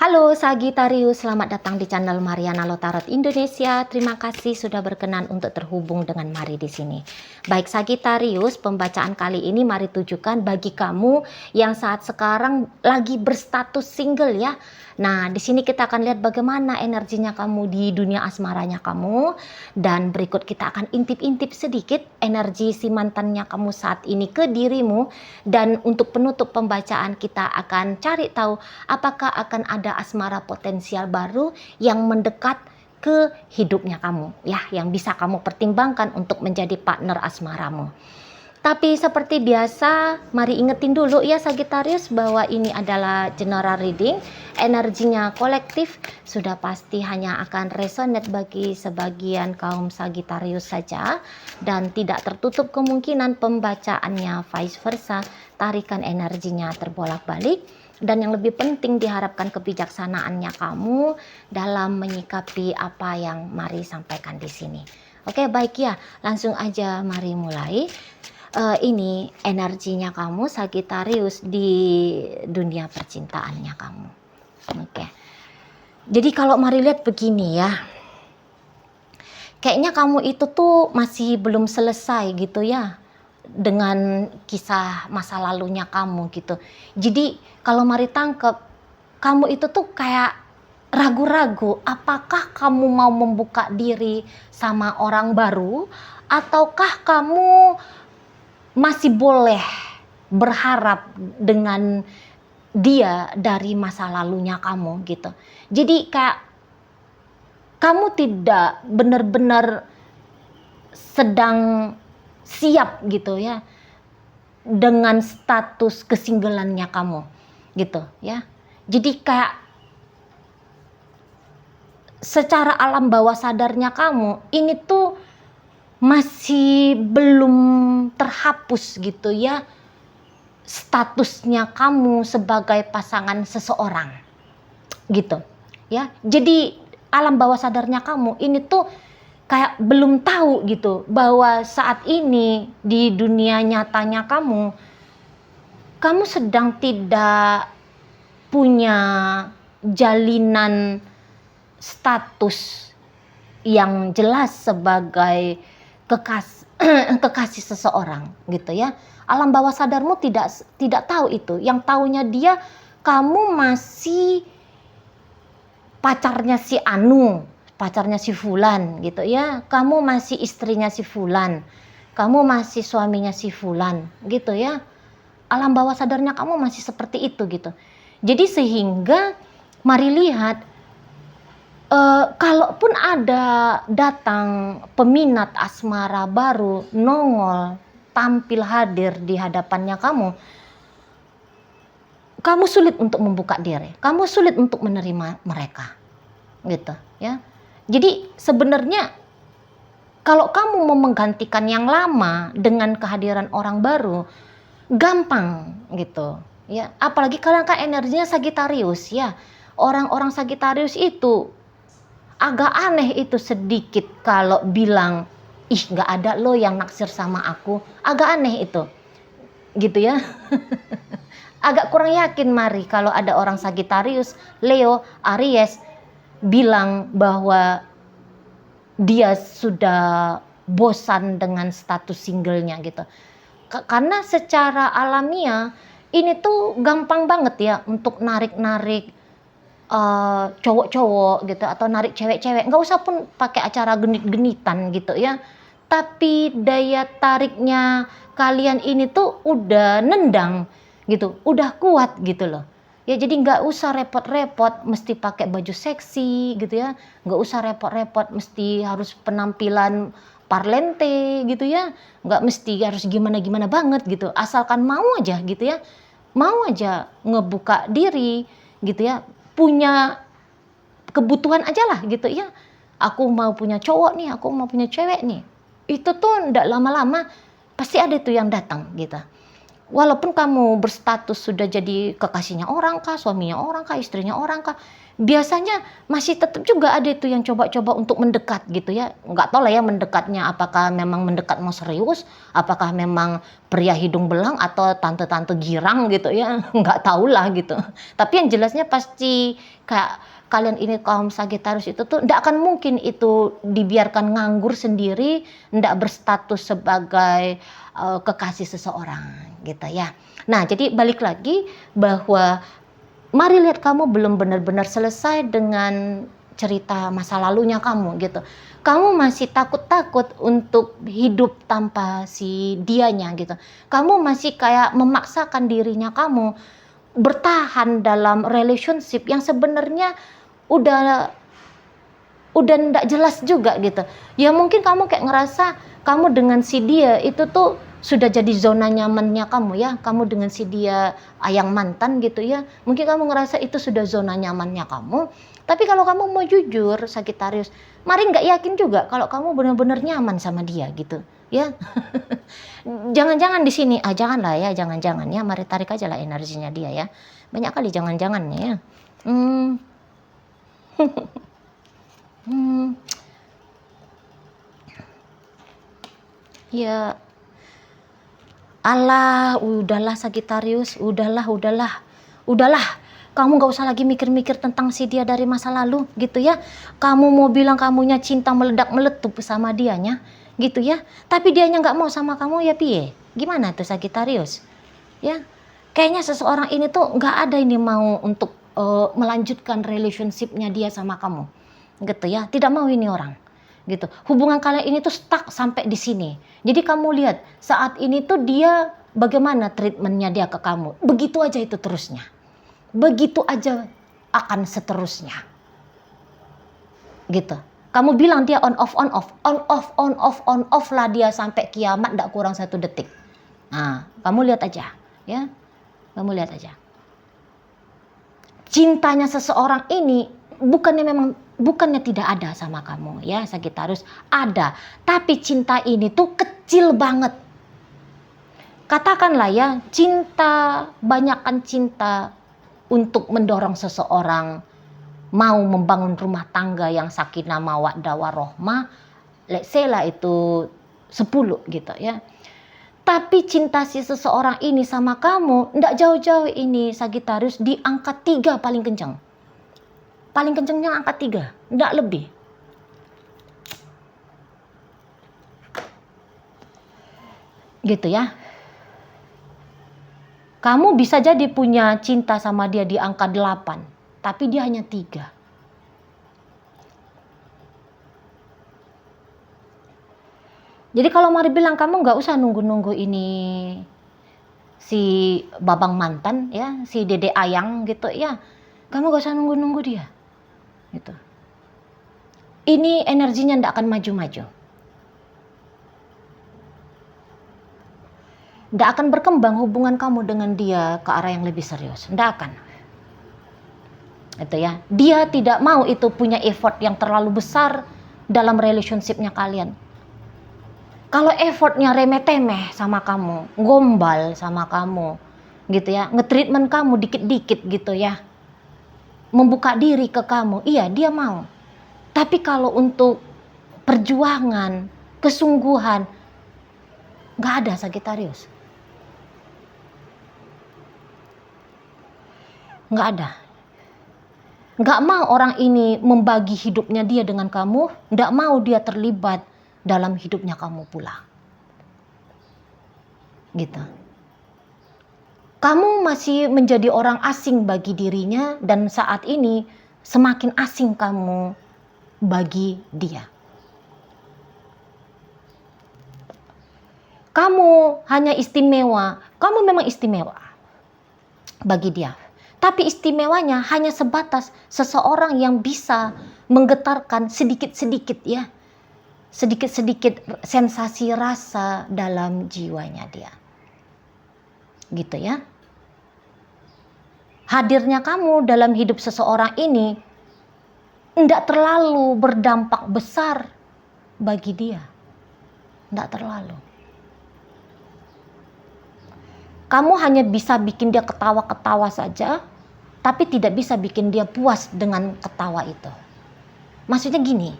Halo Sagitarius, selamat datang di channel Mariana Lotarot Indonesia. Terima kasih sudah berkenan untuk terhubung dengan Mari di sini. Baik Sagitarius, pembacaan kali ini Mari tujukan bagi kamu yang saat sekarang lagi berstatus single ya. Nah, di sini kita akan lihat bagaimana energinya kamu di dunia asmaranya kamu, dan berikut kita akan intip-intip sedikit energi si mantannya kamu saat ini ke dirimu, dan untuk penutup pembacaan kita akan cari tahu apakah akan ada asmara potensial baru yang mendekat ke hidupnya kamu ya, yang bisa kamu pertimbangkan untuk menjadi partner asmaramu. Tapi seperti biasa, mari ingetin dulu ya Sagittarius bahwa ini adalah general reading, energinya kolektif, sudah pasti hanya akan resonate bagi sebagian kaum Sagittarius saja, dan tidak tertutup kemungkinan pembacaannya vice versa, tarikan energinya terbolak-balik. Dan yang lebih penting diharapkan kebijaksanaannya kamu dalam menyikapi apa yang Mari sampaikan di sini. Oke, baik ya, langsung aja mari mulai. Ini energinya kamu Sagittarius di dunia percintaannya kamu. Oke. Jadi kalau Mari lihat begini ya, kayaknya kamu itu tuh masih belum selesai gitu ya dengan kisah masa lalunya kamu gitu. Jadi kalau Mari tangkep, kamu itu tuh kayak ragu-ragu apakah kamu mau membuka diri sama orang baru, ataukah kamu masih boleh berharap dengan dia dari masa lalunya kamu gitu. Jadi kayak kamu tidak benar-benar sedang siap gitu ya dengan status kesinggelannya kamu gitu ya. Jadi kayak secara alam bawah sadarnya kamu ini tuh masih belum terhapus gitu ya statusnya kamu sebagai pasangan seseorang gitu ya. Jadi alam bawah sadarnya kamu ini tuh kayak belum tahu gitu bahwa saat ini di dunia nyatanya kamu sedang tidak punya jalinan status yang jelas sebagai kekasih seseorang gitu ya. Alam bawah sadarmu tidak tahu itu. Yang taunya dia kamu masih pacarnya si Anu, pacarnya si Fulan gitu ya. Kamu masih istrinya si Fulan. Kamu masih suaminya si Fulan gitu ya. Alam bawah sadarnya kamu masih seperti itu gitu. Jadi sehingga Mari lihat, kalaupun ada datang peminat asmara baru nongol tampil hadir di hadapannya kamu sulit untuk membuka diri, kamu sulit untuk menerima mereka gitu ya. Jadi sebenarnya kalau kamu mau menggantikan yang lama dengan kehadiran orang baru gampang gitu ya, apalagi kalian kan energinya Sagittarius ya. Orang-orang Sagittarius itu agak aneh itu sedikit kalau bilang, ih nggak ada lo yang naksir sama aku. Agak aneh itu gitu ya. Agak kurang yakin Mari kalau ada orang Sagittarius, Leo, Aries bilang bahwa dia sudah bosan dengan status singlenya gitu. Karena secara alamiah ini tuh gampang banget ya untuk narik-narik cowok-cowok gitu atau narik cewek-cewek, nggak usah pun pakai acara genit-genitan gitu ya, tapi daya tariknya kalian ini tuh udah nendang gitu, udah kuat gitu loh ya. Jadi nggak usah repot-repot mesti pakai baju seksi gitu ya, nggak usah repot-repot mesti harus penampilan parlente gitu ya, nggak mesti harus gimana-gimana banget gitu, asalkan mau aja gitu ya, mau aja ngebuka diri gitu ya, punya kebutuhan aja lah gitu ya. Aku mau punya cowok nih, aku mau punya cewek nih. Itu tuh ndak lama-lama pasti ada itu yang datang gitu. Walaupun kamu berstatus sudah jadi kekasihnya orang kah, suaminya orang kah, istrinya orang kah, biasanya masih tetap juga ada itu yang coba-coba untuk mendekat gitu ya. Nggak tahu lah ya mendekatnya, apakah memang mendekat mau serius, apakah memang pria hidung belang atau tante-tante girang gitu ya, nggak tahu lah gitu. Tapi yang jelasnya pasti kayak kalian ini kaum Sagittarius itu tuh nggak akan mungkin itu dibiarkan nganggur sendiri, nggak berstatus sebagai kekasih seseorang gitu ya. Nah, jadi balik lagi bahwa mari lihat kamu belum benar-benar selesai dengan cerita masa lalunya kamu gitu. Kamu masih takut-takut untuk hidup tanpa si dianya gitu. Kamu masih kayak memaksakan dirinya kamu bertahan dalam relationship yang sebenarnya udah ndak jelas juga gitu. Ya mungkin kamu kayak ngerasa kamu dengan si dia itu tuh sudah jadi zona nyamannya kamu ya. Kamu dengan si dia ayang mantan gitu ya. Mungkin kamu ngerasa itu sudah zona nyamannya kamu. Tapi kalau kamu mau jujur Sagittarius, mari nggak yakin juga kalau kamu benar-benar nyaman sama dia gitu ya. Jangan-jangan di sini, janganlah ya, jangan-jangan ya. Mari tarik aja lah energinya dia ya. Banyak kali jangan-jangannya ya. Hmm. Hmm. Ya, alah, udahlah Sagittarius, udahlah. Kamu nggak usah lagi mikir-mikir tentang si dia dari masa lalu, gitu ya. Kamu mau bilang kamunya cinta meledak-meletup sama dianya, gitu ya. Tapi dianya nggak mau sama kamu ya piye? Gimana tuh Sagittarius? Ya, kayaknya seseorang ini tuh nggak ada ini mau untuk melanjutkan relationship-nya dia sama kamu, gitu ya. Tidak mau ini orang. Gitu. Hubungan kalian ini tuh stuck sampai di sini. Jadi kamu lihat saat ini tuh dia bagaimana treatmentnya dia ke kamu. Begitu aja itu terusnya. Begitu aja akan seterusnya. Gitu. Kamu bilang dia on off lah dia sampai kiamat ndak kurang 1 detik. Nah, kamu lihat aja, ya. Kamu lihat aja. Cintanya seseorang ini bukannya tidak ada sama kamu ya Sagittarius, ada, tapi cinta ini tuh kecil banget. Katakanlah ya, banyakkan cinta untuk mendorong seseorang mau membangun rumah tangga yang sakinah mawaddah warohmah, let's say lah itu 10 gitu ya. Tapi cinta si seseorang ini sama kamu ndak jauh-jauh ini Sagittarius, di angka 3 paling kencang. Paling kencangnya angka 3, ndak lebih. Gitu ya. Kamu bisa jadi punya cinta sama dia di angka 8, tapi dia hanya 3. Jadi kalau Mari bilang kamu nggak usah nunggu-nunggu ini si babang mantan ya, si dede ayang gitu ya. Kamu nggak usah nunggu-nunggu dia. Gitu. Ini energinya ndak akan maju-maju. Ndak akan berkembang hubungan kamu dengan dia ke arah yang lebih serius. Ndak akan. Itu ya. Dia tidak mau itu punya effort yang terlalu besar dalam relationship-nya kalian. Kalau effortnya remeh-temeh sama kamu, gombal sama kamu, gitu ya, nge-treatment kamu dikit-dikit gitu ya, membuka diri ke kamu, iya dia mau. Tapi kalau untuk perjuangan, kesungguhan, nggak ada Sagittarius. Nggak ada. Nggak mau orang ini membagi hidupnya dia dengan kamu, nggak mau dia terlibat dalam hidupnya kamu pula. Gitu. Kamu masih menjadi orang asing bagi dirinya dan saat ini semakin asing kamu bagi dia. Kamu hanya istimewa, kamu memang istimewa bagi dia. Tapi istimewanya hanya sebatas seseorang yang bisa menggetarkan sedikit-sedikit ya. Sedikit-sedikit sensasi rasa dalam jiwanya dia. Gitu ya. Hadirnya kamu dalam hidup seseorang ini tidak terlalu berdampak besar bagi dia. Tidak terlalu. Kamu hanya bisa bikin dia ketawa-ketawa saja, tapi tidak bisa bikin dia puas dengan ketawa itu. Maksudnya gini.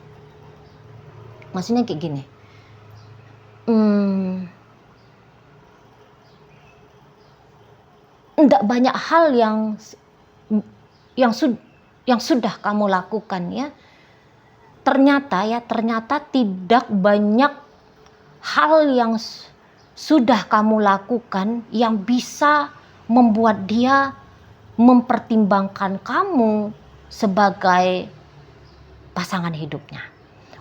Maksudnya kayak gini. Enggak banyak hal yang sudah kamu lakukan ya. Ternyata tidak banyak hal yang sudah kamu lakukan yang bisa membuat dia mempertimbangkan kamu sebagai pasangan hidupnya.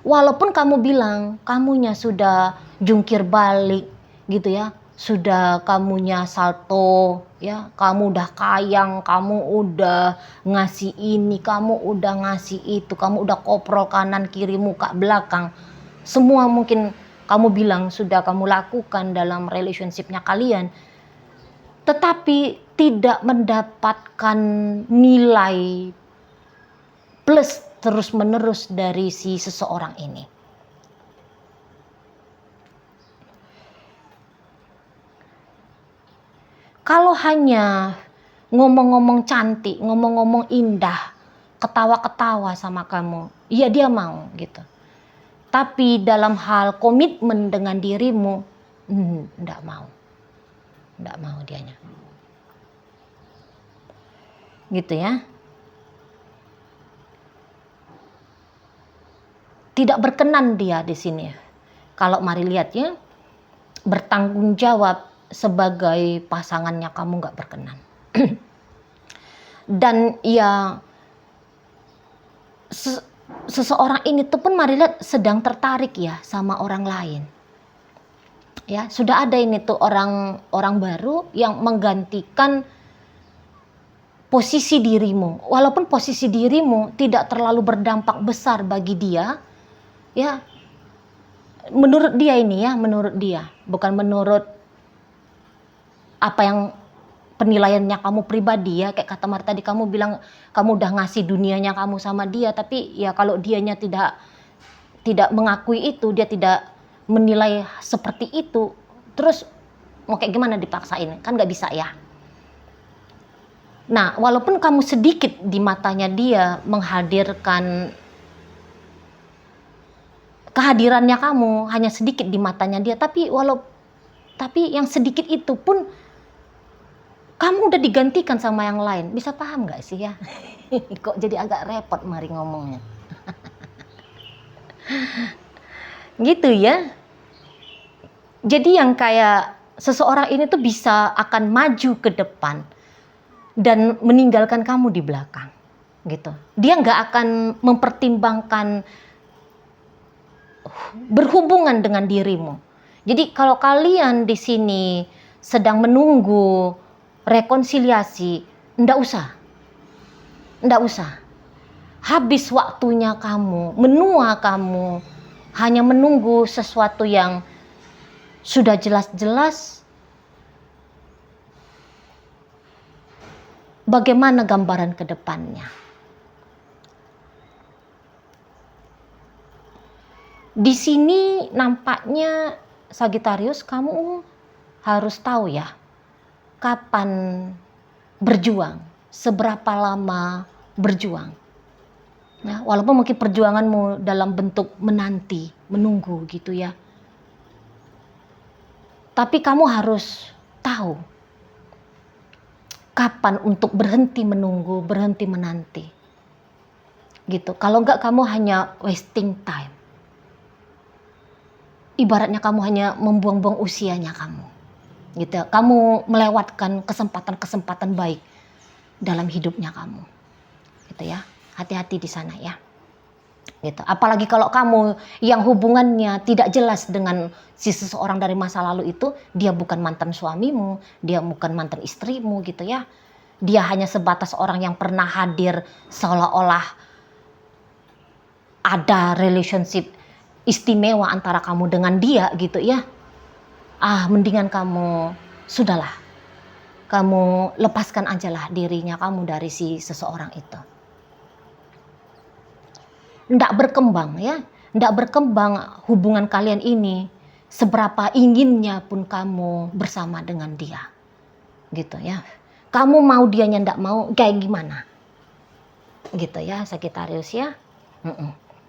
Walaupun kamu bilang kamunya sudah jungkir balik gitu ya, sudah kamunya salto ya, kamu udah kayang, kamu udah ngasih ini, kamu udah ngasih itu, kamu udah koprol kanan kiri muka belakang, semua mungkin kamu bilang sudah kamu lakukan dalam relationship-nya kalian, tetapi tidak mendapatkan nilai plus terus menerus dari si seseorang ini. Kalau hanya ngomong-ngomong cantik, ngomong-ngomong indah, ketawa-ketawa sama kamu, ya dia mau gitu. Tapi dalam hal komitmen dengan dirimu, enggak mau. Enggak mau dianya. Gitu ya. Tidak berkenan dia di sini. Kalau mari lihat ya, bertanggung jawab sebagai pasangannya kamu nggak berkenan. Dan ya seseorang ini tuh pun mari lihat sedang tertarik ya sama orang lain. Ya, sudah ada ini tuh orang baru yang menggantikan posisi dirimu. Walaupun posisi dirimu tidak terlalu berdampak besar bagi dia, ya. Menurut dia ini ya, menurut dia, bukan menurut apa yang penilaiannya kamu pribadi ya. Kayak kata Mar tadi, kamu bilang kamu udah ngasih dunianya kamu sama dia, tapi ya kalau dianya tidak mengakui itu, dia tidak menilai seperti itu, terus mau kayak gimana dipaksain, kan nggak bisa ya. Nah, walaupun kamu sedikit di matanya dia menghadirkan kehadirannya, kamu hanya sedikit di matanya dia, tapi yang sedikit itu pun kamu udah digantikan sama yang lain. Bisa paham nggak sih ya? Kok jadi agak repot mari ngomongnya. Gitu ya. Jadi yang kayak seseorang ini tuh bisa akan maju ke depan dan meninggalkan kamu di belakang. Gitu. Dia nggak akan mempertimbangkan berhubungan dengan dirimu. Jadi kalau kalian di sini sedang menunggu rekonsiliasi, ndak usah. Habis waktunya kamu, menua kamu hanya menunggu sesuatu yang sudah jelas-jelas bagaimana gambaran ke depannya. Di sini nampaknya Sagittarius, kamu harus tahu ya, kapan berjuang, seberapa lama berjuang. Ya, walaupun mungkin perjuanganmu dalam bentuk menanti, menunggu gitu ya. Tapi kamu harus tahu kapan untuk berhenti menunggu, berhenti menanti. Gitu. Kalau enggak kamu hanya wasting time. Ibaratnya kamu hanya membuang-buang usianya kamu. Gitu. Kamu melewatkan kesempatan-kesempatan baik dalam hidupnya kamu. Gitu ya. Hati-hati di sana ya. Gitu. Apalagi kalau kamu yang hubungannya tidak jelas dengan si seseorang dari masa lalu itu, dia bukan mantan suamimu, dia bukan mantan istrimu gitu ya. Dia hanya sebatas orang yang pernah hadir seolah-olah ada relationship istimewa antara kamu dengan dia gitu ya. Mendingan kamu sudahlah. Kamu lepaskan ajalah dirinya kamu dari si seseorang itu. Ndak berkembang ya, ndak berkembang hubungan kalian ini seberapa inginnya pun kamu bersama dengan dia. gitu ya. Kamu mau dianya ndak mau, kayak gimana? Gitu ya, Sagittarius ya.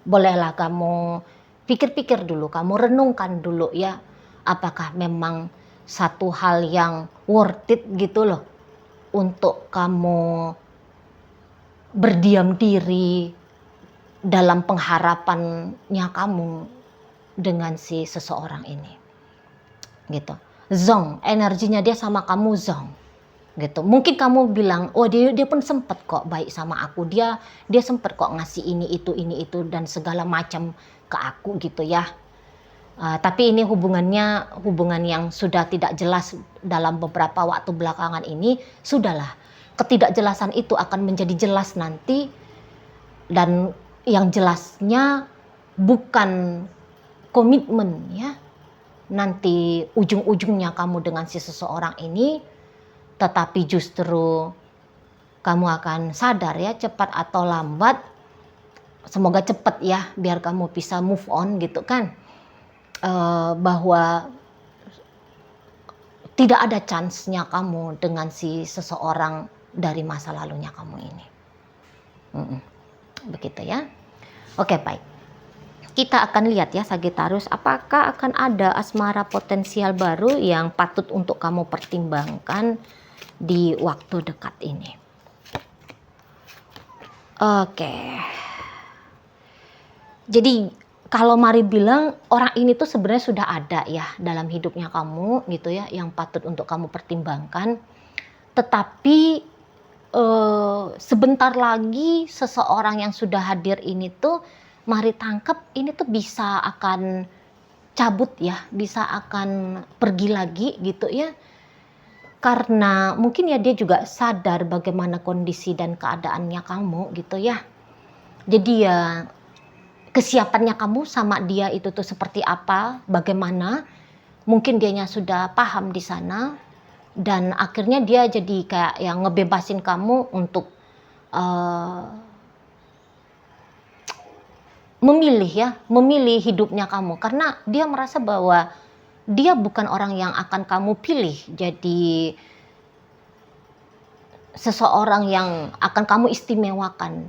Bolehlah kamu pikir-pikir dulu, kamu renungkan dulu ya. Apakah memang satu hal yang worth it gitu loh untuk kamu berdiam diri dalam pengharapannya kamu dengan si seseorang ini. Gitu. Zong, energinya dia sama kamu zong. Gitu. Mungkin kamu bilang, oh dia pun sempet kok baik sama aku, dia sempet kok ngasih ini itu dan segala macam ke aku gitu ya. Tapi ini hubungan yang sudah tidak jelas dalam beberapa waktu belakangan ini. Sudahlah, ketidakjelasan itu akan menjadi jelas nanti, dan yang jelasnya bukan komitmen ya. Nanti ujung-ujungnya kamu dengan si seseorang ini, tetapi justru kamu akan sadar ya, cepat atau lambat, semoga cepat ya, biar kamu bisa move on gitu kan, bahwa tidak ada chance-nya kamu dengan si seseorang dari masa lalunya kamu ini. Begitu ya. Oke, baik. Kita akan lihat ya Sagittarius, apakah akan ada asmara potensial baru yang patut untuk kamu pertimbangkan di waktu dekat ini. Oke. Jadi kalau Mari bilang, orang ini tuh sebenarnya sudah ada ya dalam hidupnya kamu gitu ya, yang patut untuk kamu pertimbangkan. Tetapi sebentar lagi seseorang yang sudah hadir ini tuh Mari tangkap ini tuh bisa akan cabut ya, bisa akan pergi lagi gitu ya. Karena mungkin ya dia juga sadar bagaimana kondisi dan keadaannya kamu gitu ya. Jadi ya kesiapannya kamu sama dia itu tuh seperti apa, bagaimana. Mungkin dianya sudah paham di sana. Dan akhirnya dia jadi kayak yang ngebebasin kamu untuk memilih hidupnya kamu. Karena dia merasa bahwa dia bukan orang yang akan kamu pilih jadi seseorang yang akan kamu istimewakan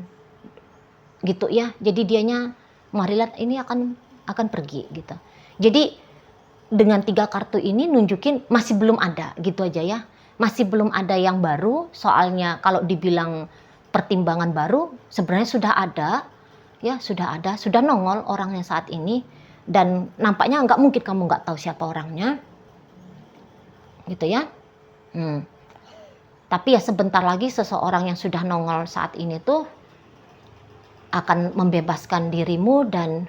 gitu ya. Jadi dianya Mari lihat ini akan pergi gitu. Jadi dengan 3 kartu ini nunjukin masih belum ada gitu aja ya. Masih belum ada yang baru, soalnya kalau dibilang pertimbangan baru sebenarnya sudah ada ya, sudah nongol orangnya saat ini. Dan nampaknya nggak mungkin kamu nggak tahu siapa orangnya gitu ya. Tapi ya sebentar lagi seseorang yang sudah nongol saat ini tuh akan membebaskan dirimu dan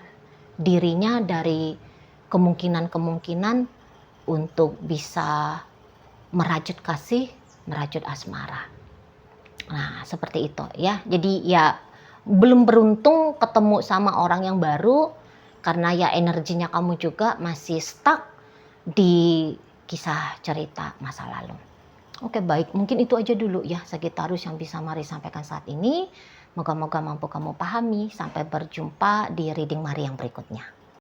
dirinya dari kemungkinan-kemungkinan untuk bisa merajut kasih, merajut asmara. Nah seperti itu ya. Jadi ya belum beruntung ketemu sama orang yang baru, karena ya energinya kamu juga masih stuck di kisah cerita masa lalu. Oke, baik, mungkin itu aja dulu ya Sagittarius yang bisa Mari sampaikan saat ini. Moga-moga mampu kamu pahami. Sampai berjumpa di reading Mari yang berikutnya.